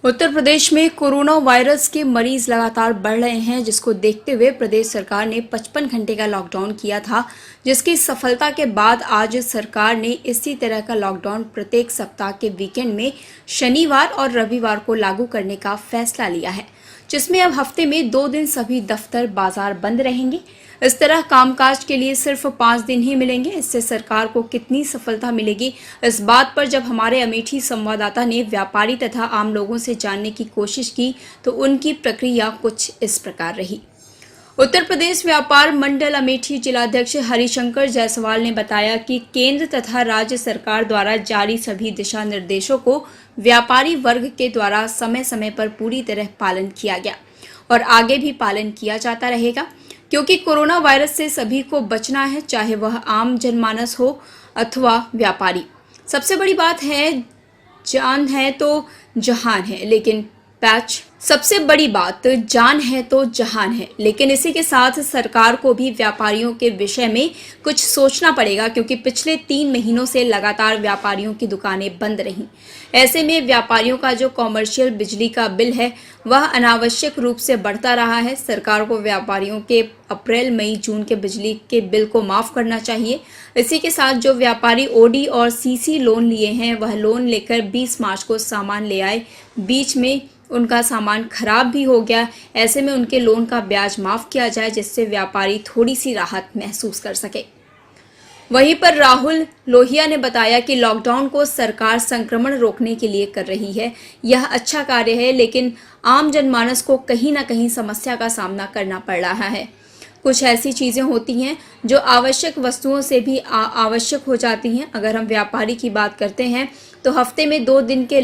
उत्तर प्रदेश में corona virus के मरीज लगातार बढ़ रहे हैं, जिसको देखते हुए प्रदेश सरकार ने 55 घंटे का लॉकडाउन किया था, जिसकी सफलता के बाद आज सरकार ने इसी तरह का लॉकडाउन प्रत्येक सप्ताह के वीकेंड में शनिवार और रविवार को लागू करने का फैसला लिया है, जिसमें अब हफ्ते में 2 दिन सभी दफ्तर बाजार बंद रहेंगे। इस तरह कामकाज के लिए सिर्फ 5 दिन ही मिलेंगे। इससे सरकार को कितनी सफलता मिलेगी, इस बात पर जब हमारे अमेठी संवाददाता ने व्यापारी तथा आम लोगों से जानने की कोशिश की तो उनकी प्रक्रिया कुछ इस प्रकार रही। उत्तर प्रदेश व्यापार मंडल अमेठी जिलाध्यक्ष हरिशंकर जायसवाल ने बताया कि केंद्र तथा राज्य सरकार द्वारा जारी सभी दिशा निर्देशों को व्यापारी वर्ग के द्वारा समय समय पर पूरी तरह पालन किया गया और आगे भी पालन किया जाता रहेगा, क्योंकि कोरोना वायरस से सभी को बचना है, चाहे वह आम जनमानस हो अथवा व्यापारी। सबसे बड़ी बात है, जान है तो जहान है, लेकिन सबसे बड़ी बात जान है तो जहान है, लेकिन इसी के साथ सरकार को भी व्यापारियों के विषय में कुछ सोचना पड़ेगा, क्योंकि पिछले 3 महीनों से लगातार व्यापारियों की दुकानें बंद रहीं। ऐसे में व्यापारियों का जो कॉमर्शियल बिजली का बिल है वह अनावश्यक रूप से बढ़ता रहा है। सरकार को व्यापारियों के अप्रैल, मई, जून के बिजली के बिल को माफ करना चाहिए। इसी के साथ जो व्यापारी ओडी और सीसी लोन लिए हैं वह लोन लेकर 20 मार्च को सामान ले आए, बीच में उनका सामान खराब भी हो गया, ऐसे में उनके लोन का ब्याज माफ किया जाए, जिससे व्यापारी थोड़ी सी राहत महसूस कर सके। वहीं पर राहुल लोहिया ने बताया कि लॉकडाउन को सरकार संक्रमण रोकने के लिए कर रही है। यह अच्छा कार्य है, लेकिन आम जनमानस को कहीं ना कहीं समस्या का सामना करना पड़ रहा है। कुछ ऐसी चीज़ें होती हैं जो आवश्यक वस्तुओं से भी आवश्यक हो जाती हैं। अगर हम व्यापारी की बात करते हैं तो हफ्ते में 2 दिन के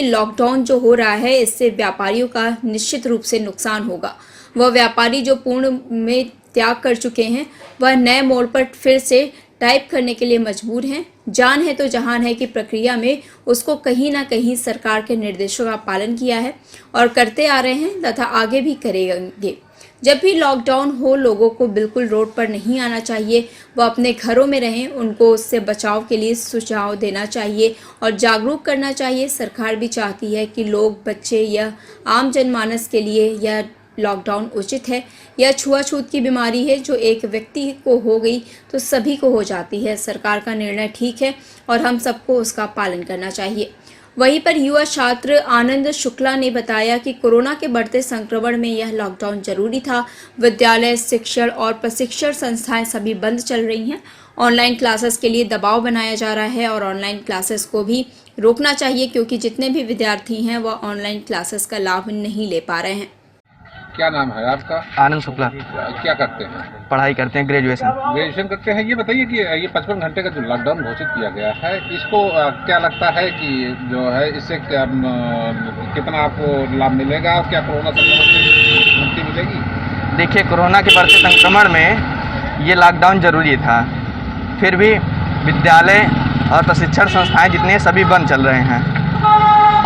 लॉकडाउन जो हो रहा है, इससे व्यापारियों का निश्चित रूप से नुकसान होगा। वह व्यापारी जो पूर्ण में त्याग कर चुके हैं वह नए मोड़ पर फिर से टाइप करने के लिए मजबूर हैं। जान है तो जहान है की प्रक्रिया में उसको कहीं ना कहीं सरकार के निर्देशों का पालन किया है और करते आ रहे हैं तथा आगे भी करेंगे। जब भी लॉकडाउन हो, लोगों को बिल्कुल रोड पर नहीं आना चाहिए, वो अपने घरों में रहें। उनको उससे बचाव के लिए सुझाव देना चाहिए और जागरूक करना चाहिए। सरकार भी चाहती है कि लोग, बच्चे या आम जनमानस के लिए यह लॉकडाउन उचित है। यह छुआछूत की बीमारी है, जो एक व्यक्ति को हो गई तो सभी को हो जाती है। सरकार का निर्णय ठीक है और हम सबको उसका पालन करना चाहिए। वहीं पर युवा छात्र आनंद शुक्ला ने बताया कि कोरोना के बढ़ते संक्रमण में यह लॉकडाउन जरूरी था। विद्यालय, शिक्षण और प्रशिक्षण संस्थाएं सभी बंद चल रही हैं। ऑनलाइन क्लासेस के लिए दबाव बनाया जा रहा है और ऑनलाइन क्लासेस को भी रोकना चाहिए, क्योंकि जितने भी विद्यार्थी हैं वह ऑनलाइन क्लासेस का लाभ नहीं ले पा रहे हैं। क्या नाम है आपका? आनंद शुक्ला। क्या करते हैं? पढ़ाई करते हैं, ग्रेजुएशन करते हैं। ये बताइए कि ये 55 घंटे का जो लॉकडाउन घोषित किया गया है, इसको क्या लगता है कि जो है इससे क्या कितना आपको लाभ मिलेगा और क्या कोरोना संक्रमण से मुक्ति मिलेगी? देखिए, कोरोना के बढ़ते संक्रमण में ये लॉकडाउन जरूरी था, फिर भी विद्यालय और प्रशिक्षण संस्थाएं जितने सभी बंद चल रहे हैं।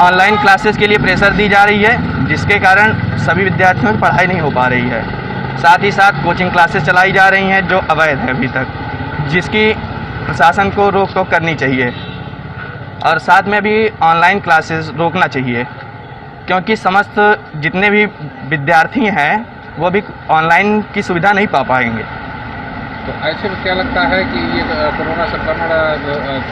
ऑनलाइन क्लासेस के लिए प्रेशर दी जा रही है, जिसके कारण सभी विद्यार्थियों की पढ़ाई नहीं हो पा रही है। साथ ही साथ कोचिंग क्लासेस चलाई जा रही हैं जो अवैध है अभी तक, जिसकी प्रशासन को रोक टोक करनी चाहिए और साथ में भी ऑनलाइन क्लासेस रोकना चाहिए, क्योंकि समस्त जितने भी विद्यार्थी हैं वो भी ऑनलाइन की सुविधा नहीं पा पाएंगे। तो ऐसे में क्या लगता है कि ये कोरोना संक्रमण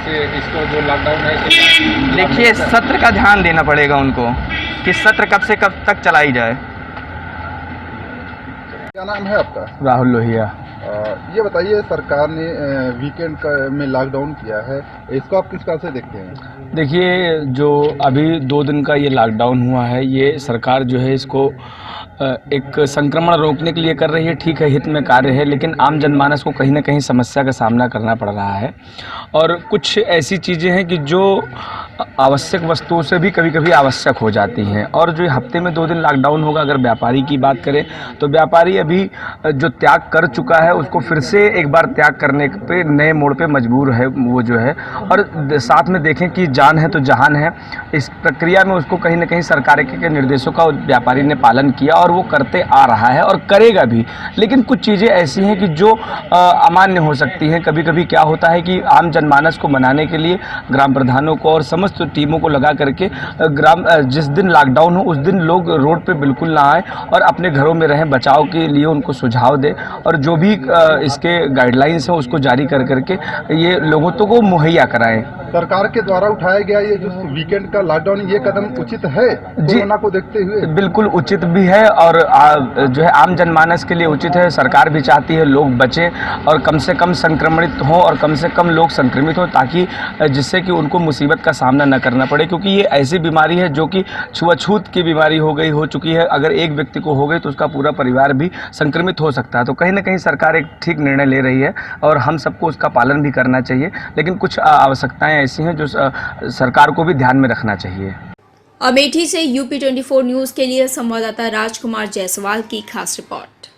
से इसको जो लॉकडाउन है, देखिए, सत्र का ध्यान देना पड़ेगा उनको कि सत्र कब से कब तक चलाई जाए। क्या नाम है आपका? राहुल लोहिया। ये बताइए, सरकार ने वीकेंड में लॉकडाउन किया है, इसको आप किस प्रकार से देखते हैं? देखिए, जो अभी 2 दिन का ये लॉकडाउन हुआ है, ये सरकार जो है इसको एक संक्रमण रोकने के लिए कर रही है। ठीक है, हित में कार्य है, लेकिन आम जनमानस को कहीं ना कहीं समस्या का सामना करना पड़ रहा है और कुछ ऐसी चीज़ें हैं कि जो आवश्यक वस्तुओं से भी कभी कभी आवश्यक हो जाती हैं। और जो हफ्ते में 2 दिन लॉकडाउन होगा, अगर व्यापारी की बात करें तो व्यापारी अभी जो त्याग कर चुका है उसको फिर से एक बार त्याग करने पे नए मोड़ पे मजबूर है वो जो है। और साथ में देखें कि जान है तो जहान है, इस प्रक्रिया में उसको कहीं ना कहीं सरकार के निर्देशों का व्यापारी ने पालन किया और वो करते आ रहा है और करेगा भी। लेकिन कुछ चीज़ें ऐसी हैं कि जो अमान्य हो सकती हैं। कभी कभी क्या होता है कि आम जनमानस को मनाने के लिए ग्राम प्रधानों को और समस्त टीमों को लगा करके जिस दिन लॉकडाउन हो उस दिन लोग रोड पे बिल्कुल ना आए और अपने घरों में रहें, बचाव के लिए उनको सुझाव दें और जो भी इसके गाइडलाइंस हैं उसको जारी कर करके ये लोगों को मुहैया कराएं। सरकार के द्वारा उठाया गया ये जो वीकेंड का लॉकडाउन, ये कदम उचित है कोरोना को देखते हुए? बिल्कुल उचित भी है और जो है आम जनमानस के लिए उचित है। सरकार भी चाहती है लोग बचें और कम से कम संक्रमित हों और कम से कम लोग संक्रमित हों, ताकि जिससे कि उनको मुसीबत का सामना न करना पड़े, क्योंकि ये ऐसी बीमारी है जो कि छुआछूत की बीमारी हो चुकी है। अगर एक व्यक्ति को हो गई तो उसका पूरा परिवार भी संक्रमित हो सकता है। तो कहीं ना कहीं सरकार एक ठीक निर्णय ले रही है और हम सबको उसका पालन भी करना चाहिए। लेकिन कुछ आवश्यकताएं ऐसी हैं जो सरकार को भी ध्यान में रखना चाहिए। अमेठी से UP24 न्यूज के लिए संवाददाता राजकुमार जायसवाल की खास रिपोर्ट।